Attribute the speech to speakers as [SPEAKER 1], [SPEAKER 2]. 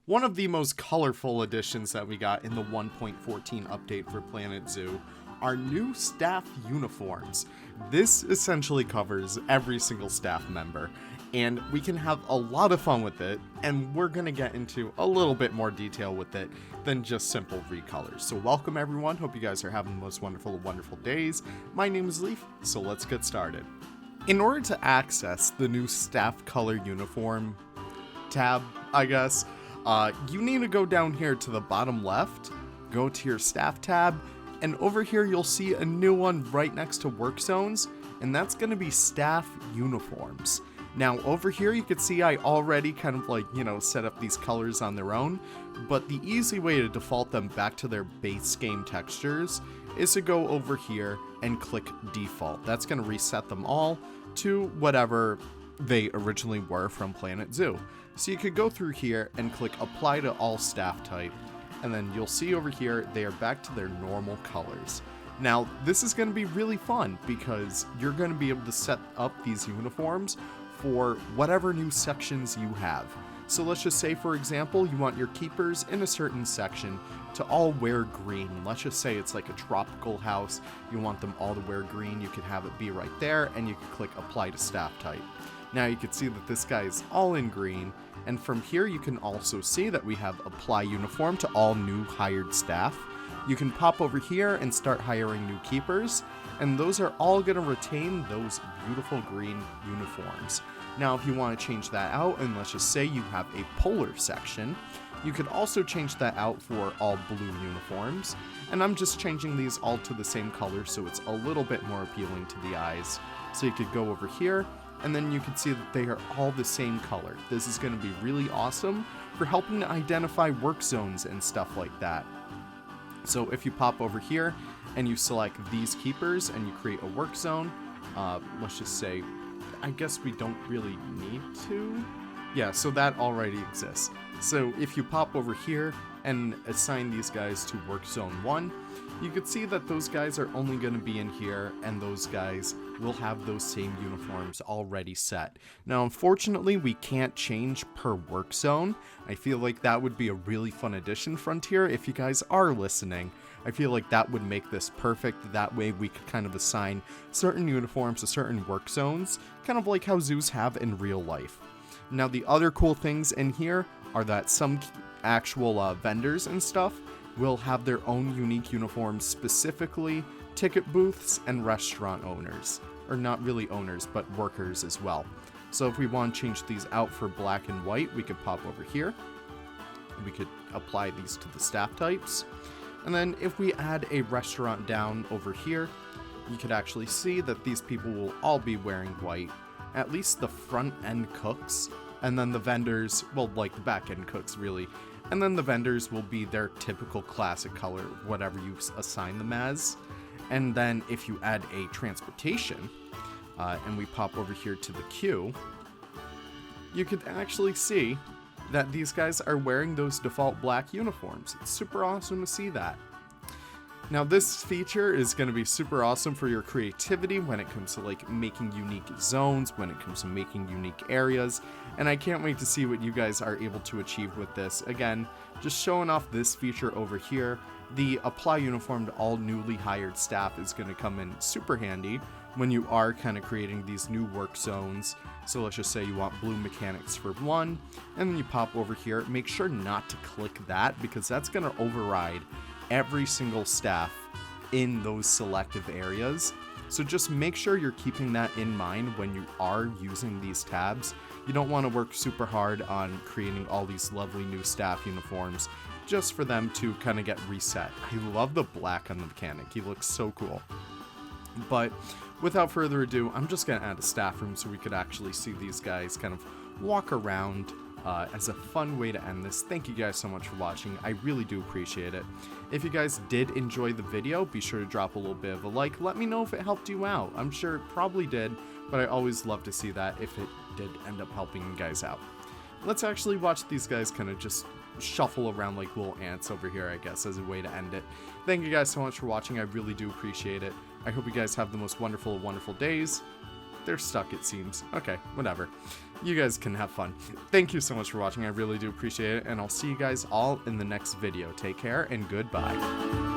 [SPEAKER 1] One of the most colorful additions that we got in the 1.14 update for Planet Zoo are new staff uniforms. This essentially covers every single staff member, and we can have a lot of fun with it, and we're going to get into a little bit more detail with it than just simple recolors. So welcome everyone, hope you guys are having the most wonderful days. My name is Leaf, so let's get started. In order to access the new staff color uniform tab, I guess, you need to go down here to the bottom left, go to your staff tab, and over here you'll see a new one right next to work zones, and that's going to be staff uniforms. Now over here you can see I already kind of set up these colors on their own, but the easy way to default them back to their base game textures is to go over here and click default. That's going to reset them all to whatever they originally were from Planet Zoo. So you could go through here and click apply to all staff type, and then you'll see over here they are back to their normal colors. Now this is going to be really fun because you're going to be able to set up these uniforms for whatever new sections you have. So let's just say, for example, you want your keepers in a certain section to all wear green. Let's just say it's like a tropical house, you want them all to wear green, you could have it be right there, and you could click apply to staff type. Now you can see that this guy is all in green, and from here you can also see that we have apply uniform to all new hired staff. You can pop over here and start hiring new keepers, and those are all going to retain those beautiful green uniforms. Now if you want to change that out, and let's just say you have a polar section, you could also change that out for all blue uniforms, and I'm just changing these all to the same color so it's a little bit more appealing to the eyes. So you could go over here, and then you can see that they are all the same color. This is going to be really awesome for helping to identify work zones and stuff like that. So if you pop over here and you select these keepers and you create a work zone, let's just say, I guess we don't really need to. Yeah, so that already exists. So if you pop over here and assign these guys to work zone 1, you can see that those guys are only going to be in here, and those guys will have those same uniforms already set. Now unfortunately we can't change per work zone. I feel like that would be a really fun addition, Frontier, if you guys are listening. I feel like that would make this perfect. That way we could kind of assign certain uniforms to certain work zones, kind of like how zoos have in real life. Now the other cool things in here are that some actual vendors and stuff will have their own unique uniforms, specifically ticket booths and restaurant owners. Or not really owners, but workers as well. So if we want to change these out for black and white, we could pop over here. We could apply these to the staff types. And then if we add a restaurant down over here, you could actually see that these people will all be wearing white. At least the front end cooks, and then the vendors, well, like the back end cooks really, and then the vendors will be their typical classic color, whatever you assign them as. And then if you add a transportation, and we pop over here to the queue, you could actually see that these guys are wearing those default black uniforms. It's super awesome to see that. Now this feature is going to be super awesome for your creativity when it comes to like making unique zones, when it comes to making unique areas, and I can't wait to see what you guys are able to achieve with this. Again, just showing off this feature over here. The apply uniform to all newly hired staff is going to come in super handy when you are kind of creating these new work zones. So let's just say you want blue mechanics for one, and then you pop over here. Make sure not to click that because that's going to override every single staff in those selective areas. So just make sure you're keeping that in mind when you are using these tabs. You don't want to work super hard on creating all these lovely new staff uniforms just for them to kind of get reset. I love the black on the mechanic. He looks so cool. But without further ado, I'm just going to add a staff room so we could actually see these guys kind of walk around as a fun way to end this. Thank you guys so much for watching. I really do appreciate it. If you guys did enjoy the video, be sure to drop a little bit of a like. Let me know if it helped you out. I'm sure it probably did, but I always love to see that if it did end up helping you guys out. Let's actually watch these guys kind of just shuffle around like little ants over here, I guess, as a way to end it. Thank you guys so much for watching. I really do appreciate it. I hope you guys have the most wonderful days. They're stuck, it seems. Okay, whatever. You guys can have fun. Thank you so much for watching. I really do appreciate it, and I'll see you guys all in the next video. Take care and goodbye.